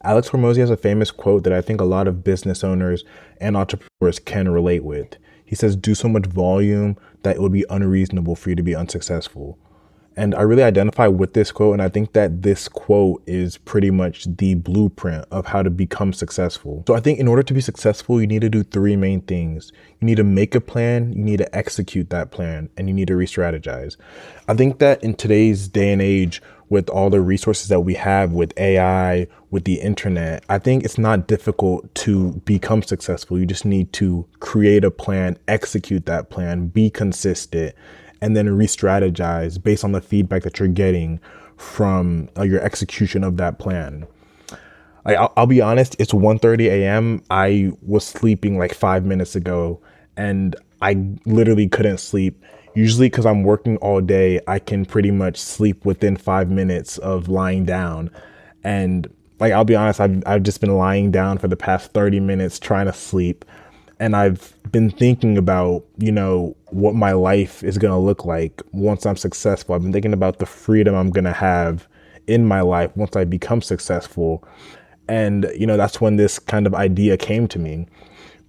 Alex Hormozy has a famous quote that I think a lot of business owners and entrepreneurs can relate with. He says, do so much volume that it would be unreasonable for you to be unsuccessful. And I really identify with this quote. And I think that this quote is pretty much the blueprint of how to become successful. So I think in order to be successful, you need to do three main things. You need to make a plan, you need to execute that plan, and you need to re-strategize. I think that in today's day and age, with all the resources that we have with AI, with the internet, I think it's not difficult to become successful. You just need to create a plan, execute that plan, be consistent, and then re-strategize based on the feedback that you're getting from your execution of that plan. I'll be honest, it's 1:30 a.m. I was sleeping like 5 minutes ago and I literally couldn't sleep. Usually because I'm working all day, I can pretty much sleep within 5 minutes of lying down. And I'll be honest, I've just been lying down for the past 30 minutes trying to sleep. And I've been thinking about, what my life is going to look like once I'm successful. I've been thinking about the freedom I'm going to have in my life once I become successful. And, that's when this kind of idea came to me,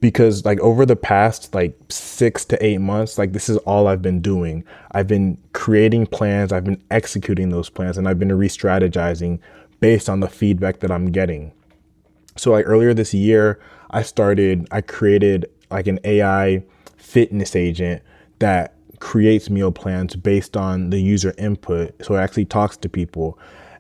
because over the past 6 to 8 months, this is all I've been doing. I've been creating plans, I've been executing those plans, and I've been re-strategizing based on the feedback that I'm getting. So earlier this year, I created an AI fitness agent that creates meal plans based on the user input. So it actually talks to people.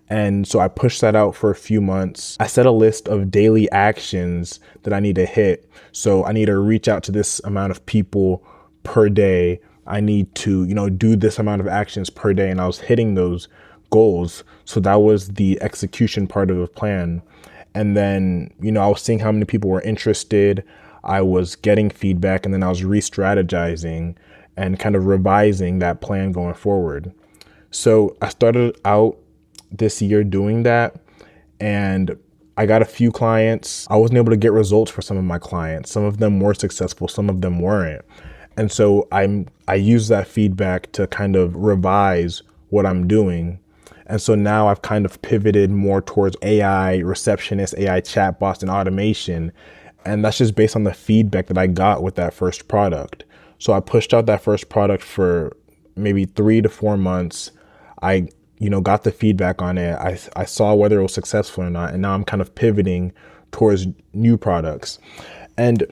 And so I pushed that out for a few months. I set a list of daily actions that I need to hit. So I need to reach out to this amount of people per day. I need to, do this amount of actions per day. And I was hitting those goals. So that was the execution part of the plan. And then, I was seeing how many people were interested. I was getting feedback, and then I was re-strategizing and kind of revising that plan going forward. So I started out this year doing that, and I got a few clients. I wasn't able to get results for some of my clients. Some of them were successful, some of them weren't. And so I used that feedback to kind of revise what I'm doing. And so now I've kind of pivoted more towards AI receptionist, AI chatbots, and automation. And that's just based on the feedback that I got with that first product. So I pushed out that first product for maybe 3 to 4 months. I got the feedback on it. I saw whether it was successful or not. And now I'm kind of pivoting towards new products. And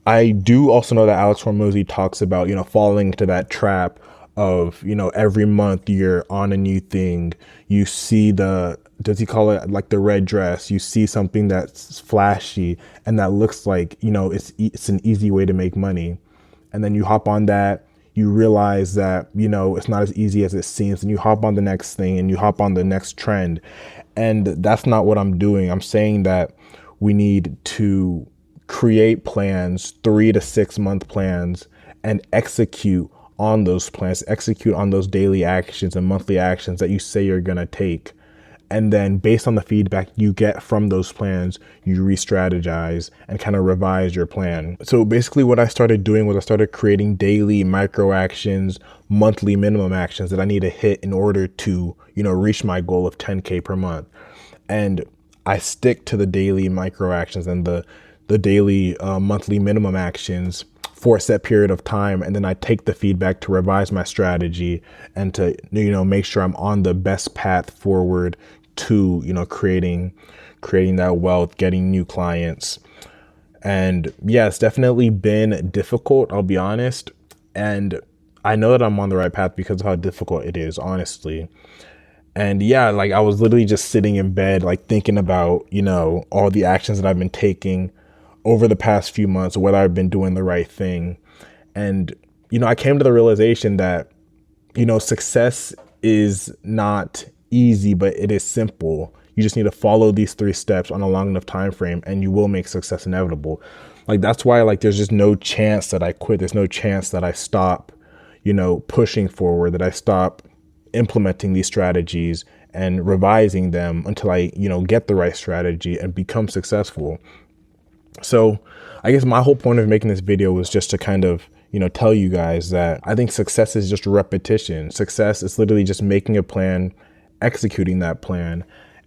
I do also know that Alex Hormozy talks about, falling into that trap of, every month you're on a new thing. You see does he call it the red dress? You see something that's flashy and that looks like, it's an easy way to make money. And then you hop on that. You realize that, it's not as easy as it seems, and you hop on the next thing and you hop on the next trend. And that's not what I'm doing. I'm saying that we need to create plans, 3 to 6 month plans, and execute on those plans, execute on those daily actions and monthly actions that you say you're going to take. And then based on the feedback you get from those plans, you re-strategize and kind of revise your plan. So basically what I started doing was I started creating daily micro actions, monthly minimum actions that I need to hit in order to, reach my goal of 10K per month. And I stick to the daily micro actions and the daily monthly minimum actions for a set period of time. And then I take the feedback to revise my strategy and to, make sure I'm on the best path forward to, creating that wealth, getting new clients. And yeah, it's definitely been difficult, I'll be honest. And I know that I'm on the right path because of how difficult it is, honestly. And yeah, I was literally just sitting in bed, thinking about, all the actions that I've been taking over the past few months, whether I've been doing the right thing. And, I came to the realization that, success is not easy, but it is simple. You just need to follow these 3 steps on a long enough time frame and you will make success inevitable. That's why there's just no chance that I quit. There's no chance that I stop, pushing forward, that I stop implementing these strategies and revising them until I, get the right strategy and become successful. So I guess my whole point of making this video was just to kind of, tell you guys that I think success is just repetition. Success is literally just making a plan, executing that plan,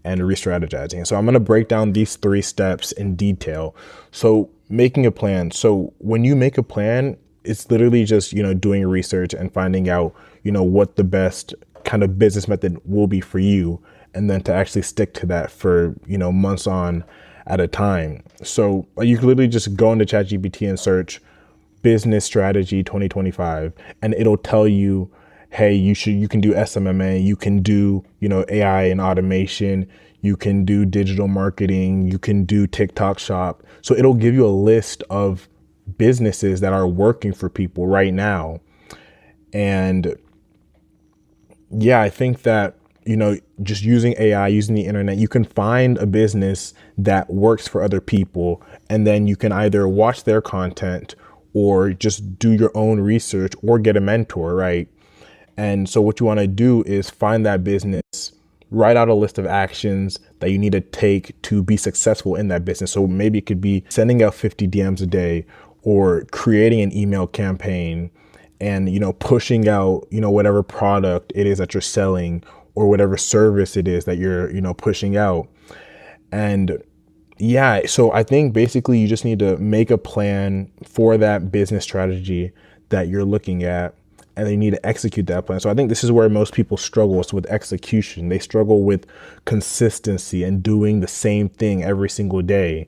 and re-strategizing. So I'm going to break down these 3 steps in detail. So making a plan. So when you make a plan, it's literally just, doing research and finding out, what the best kind of business method will be for you. And then to actually stick to that for, months on at a time. So you can literally just go into ChatGPT and search business strategy 2025, and it'll tell you, hey, you can do SMMA, you can do, AI and automation, you can do digital marketing, you can do TikTok shop. So it'll give you a list of businesses that are working for people right now. And yeah, I think that, just using AI, using the internet, you can find a business that works for other people, and then you can either watch their content or just do your own research or get a mentor, right? And so what you want to do is find that business, write out a list of actions that you need to take to be successful in that business. So maybe it could be sending out 50 DMs a day, or creating an email campaign, and, pushing out, whatever product it is that you're selling, or whatever service it is that you're, pushing out. And yeah, so I think basically you just need to make a plan for that business strategy that you're looking at, and they need to execute that plan. So I think this is where most people struggle, is with execution. They struggle with consistency and doing the same thing every single day.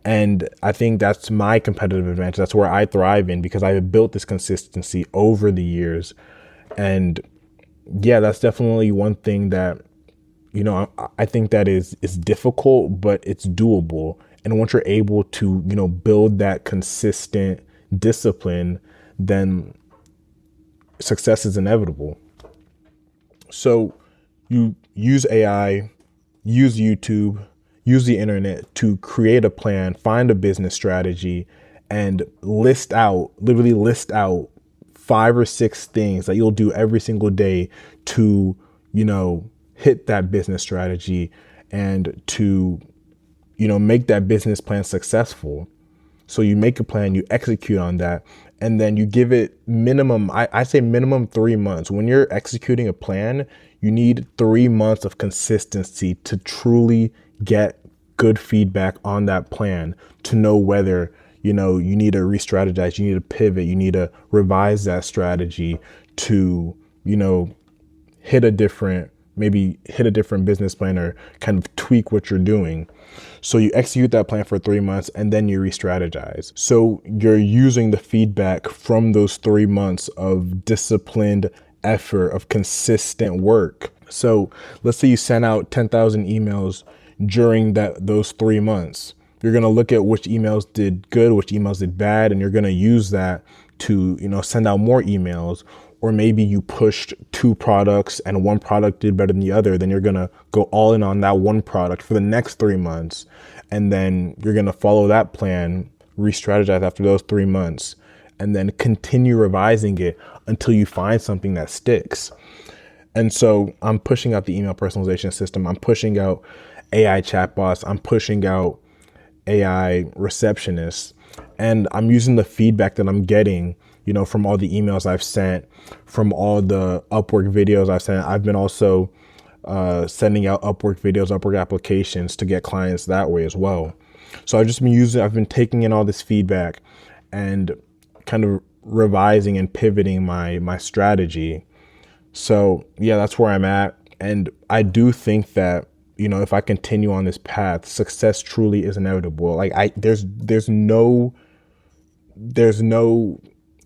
And I think that's my competitive advantage. That's where I thrive in, because I have built this consistency over the years. And yeah, that's definitely one thing that, I think that is difficult, but it's doable. And once you're able to, build that consistent discipline, then success is inevitable. So you use AI, use YouTube, use the internet to create a plan, find a business strategy, and literally list out 5 or 6 things that you'll do every single day to, hit that business strategy, and to, make that business plan successful. So you make a plan, you execute on that, and then you give it minimum, I say minimum 3 months. When you're executing a plan, you need 3 months of consistency to truly get good feedback on that plan, to know whether, you need to re-strategize, you need to pivot, you need to revise that strategy to, maybe hit a different business plan, or kind of tweak what you're doing. So you execute that plan for 3 months, and then you re-strategize. So you're using the feedback from those 3 months of disciplined effort, of consistent work. So let's say you sent out 10,000 emails during those 3 months. You're going to look at which emails did good, which emails did bad, and you're going to use that to, send out more emails. Or maybe you pushed 2 products and one product did better than the other. Then you're going to go all in on that one product for the next 3 months. And then you're going to follow that plan, re-strategize after those 3 months, and then continue revising it until you find something that sticks. And so I'm pushing out the email personalization system. I'm pushing out AI chatbots. I'm pushing out AI receptionists. And I'm using the feedback that I'm getting, from all the emails I've sent, from all the Upwork videos I've sent. I've been also sending out Upwork videos, Upwork applications to get clients that way as well. So I've been taking in all this feedback and kind of revising and pivoting my strategy. So yeah, that's where I'm at. And I do think that, if I continue on this path, success truly is inevitable. Like there's no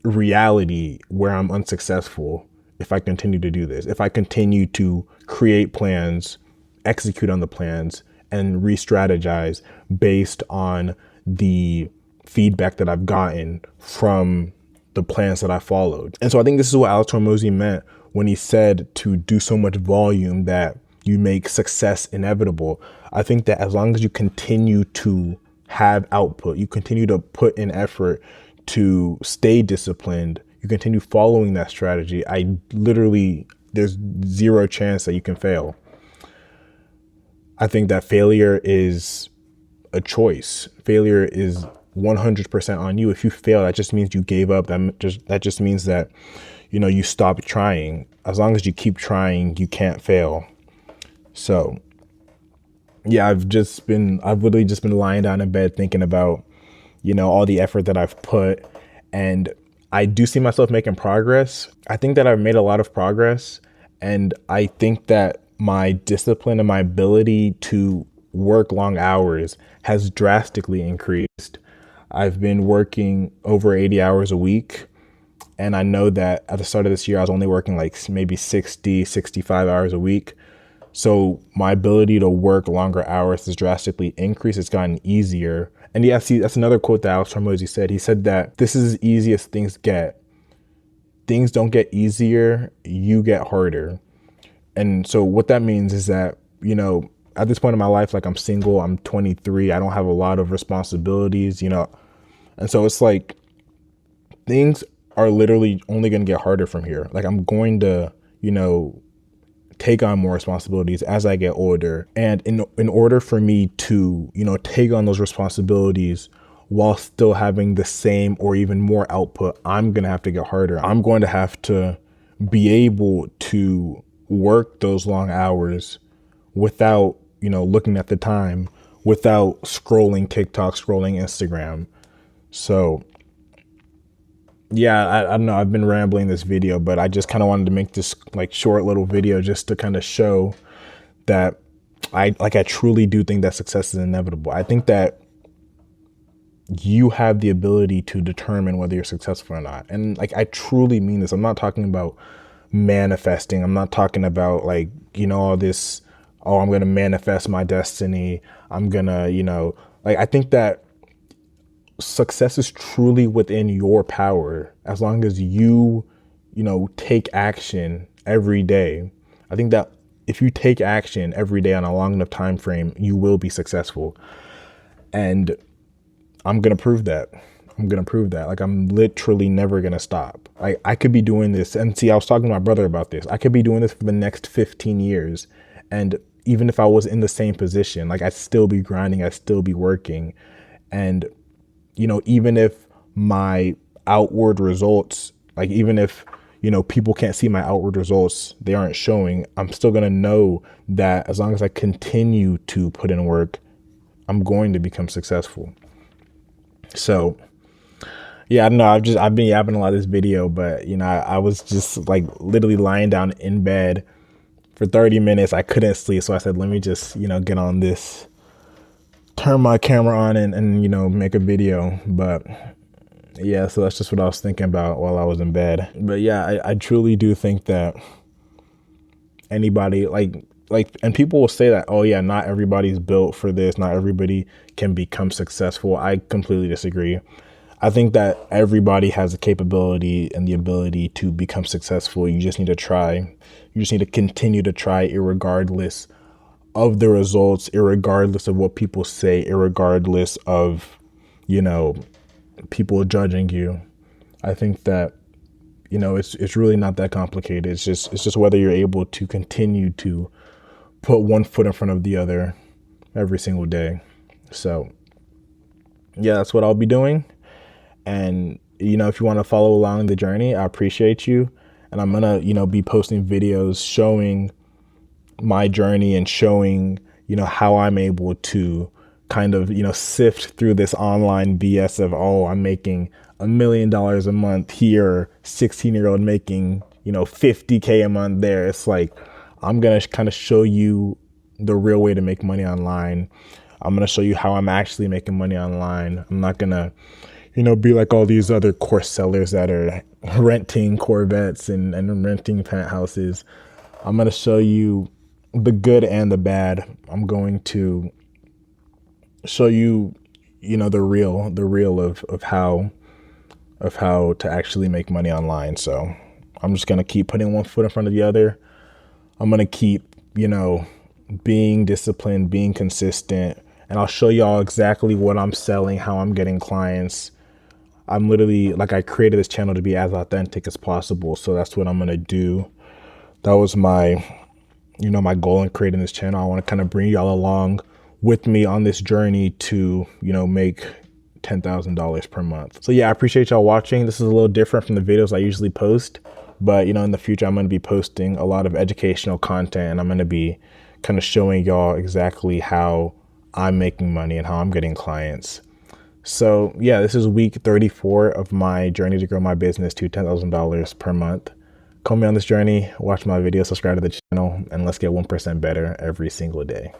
reality where I'm unsuccessful if I continue to do this. If I continue to create plans, execute on the plans, and re-strategize based on the feedback that I've gotten from the plans that I followed. And so I think this is what Alex Hormozy meant when he said to do so much volume that you make success inevitable. I think that as long as you continue to have output, you continue to put in effort to stay disciplined, you continue following that strategy, there's zero chance that you can fail. I think that failure is a choice. Failure is 100% on you. If you fail, that just means you gave up. That just means that, you stopped trying. As long as you keep trying, you can't fail. So Yeah, I've literally just been lying down in bed thinking about, all the effort that I've put. And I do see myself making progress. I think that I've made a lot of progress. And I think that my discipline and my ability to work long hours has drastically increased. I've been working over 80 hours a week. And I know that at the start of this year, I was only working like maybe 60, 65 hours a week. So my ability to work longer hours has drastically increased. It's gotten easier. And yeah, see, that's another quote that Alex Hormozy said. He said that this is as easy as things get. Things don't get easier, you get harder. And so what that means is that, at this point in my life, like I'm single, I'm 23, I don't have a lot of responsibilities, And so it's like things are literally only going to get harder from here. Like I'm going to, take on more responsibilities as I get older. And in order for me to, take on those responsibilities while still having the same or even more output, I'm going to have to get harder. I'm going to have to be able to work those long hours without, looking at the time, without scrolling TikTok, scrolling Instagram. So yeah, I don't know. I've been rambling this video, but I just kind of wanted to make this like short little video just to kind of show that I truly do think that success is inevitable. I think that you have the ability to determine whether you're successful or not. And like, I truly mean this. I'm not talking about manifesting. I'm not talking about like, all this, oh, I'm going to manifest my destiny. I'm going to, like, I think that success is truly within your power as long as you, take action every day. I think that if you take action every day on a long enough time frame, you will be successful. And I'm going to prove that. Like, I'm literally never going to stop. I could be doing this. And see, I was talking to my brother about this. I could be doing this for the next 15 years. And even if I was in the same position, like I'd still be grinding, I'd still be working. And even if my outward results, like even if, people can't see my outward results, they aren't showing, I'm still going to know that as long as I continue to put in work, I'm going to become successful. So yeah, I don't know. I've been yapping a lot of this video, but I was just like literally lying down in bed for 30 minutes. I couldn't sleep. So I said, let me just, get on this, turn my camera on and make a video. But yeah, so that's just what I was thinking about while I was in bed. But yeah, I truly do think that anybody like, and people will say that, oh yeah, not everybody's built for this. Not everybody can become successful. I completely disagree. I think that everybody has the capability and the ability to become successful. You just need to try. You just need to continue to try, irregardless of the results, irregardless of what people say, irregardless of, people judging you. I think that, it's really not that complicated. It's just whether you're able to continue to put one foot in front of the other every single day. So yeah, that's what I'll be doing. And, if you want to follow along the journey, I appreciate you. And I'm going to, be posting videos showing my journey and showing, how I'm able to kind of, sift through this online BS of, oh, I'm making $1 million a month here, 16-year-old making, $50K a month there. It's like, I'm going to kind of show you the real way to make money online. I'm going to show you how I'm actually making money online. I'm not going to, be like all these other course sellers that are renting Corvettes and renting penthouses. I'm going to show you the good and the bad. I'm going to show you, the real of how to actually make money online. So I'm just going to keep putting one foot in front of the other. I'm going to keep, being disciplined, being consistent, and I'll show y'all exactly what I'm selling, how I'm getting clients. I'm literally, like, I created this channel to be as authentic as possible. So that's what I'm going to do. That was my, my goal in creating this channel. I want to kind of bring y'all along with me on this journey to, make $10,000 per month. So yeah, I appreciate y'all watching. This is a little different from the videos I usually post, but in the future, I'm going to be posting a lot of educational content, and I'm going to be kind of showing y'all exactly how I'm making money and how I'm getting clients. So yeah, this is week 34 of my journey to grow my business to $10,000 per month. Come me on this journey, watch my video, subscribe to the channel, and let's get 1% better every single day.